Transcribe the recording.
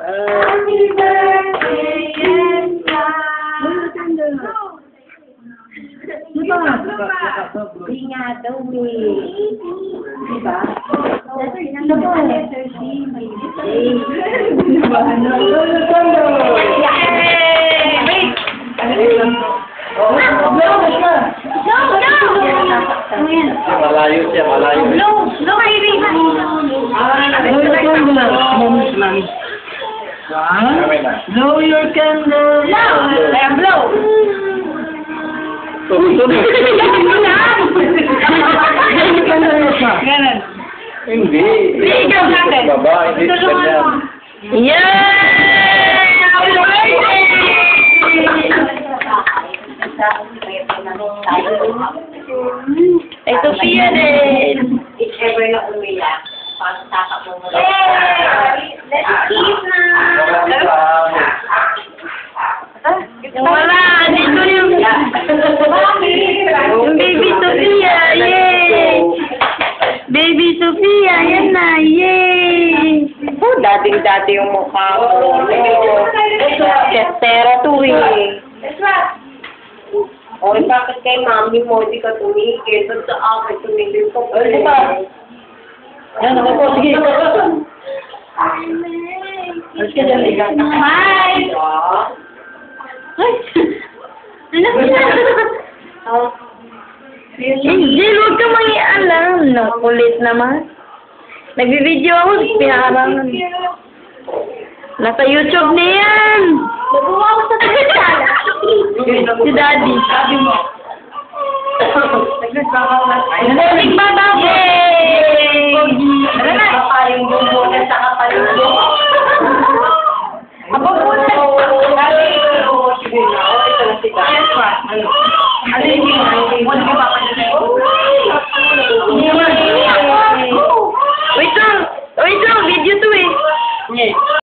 Happy birthday, Edna. Inga daw eh. Diba? Ano ba? Letter C. Diba? Ano? Wait! Malayo siya, malayo. No, baby. Blow your candle. Kaya blow. Ganun. Hindi. Ikaw natin. Baba, hindi ganyan. Yay! Happy birthday! Ay, Sofia din. If ever na umiyak, pagtatak mo mo. Let's eat na! Wala! Dito yung baby Sofia! Yay! Baby Sofia! Yan na! Yay! Oh, dating-dati yung mukha mo. Chestera to eh. O, bakit kay mami mo di ka tumigil? Ba't sa akin tumigil ko? Ano ba? Yan, ako po. Sige. Alis ka dyan, Liga. Hi! Ay! Ano ba? Angel, huwag ka mangialam. Nakulit naman. Nagbibideo ako, pinaharangan. Nasa YouTube na yan. Nabuha ko sa telesan. Si Daddy. Sabi mo. Big Baba ko! Yay! Ano na? Kapayong bumbunan sa kapalulong. Aba po na. Sige na. Ito na si Dad. Ano yung hindi? Huwag ka papansin.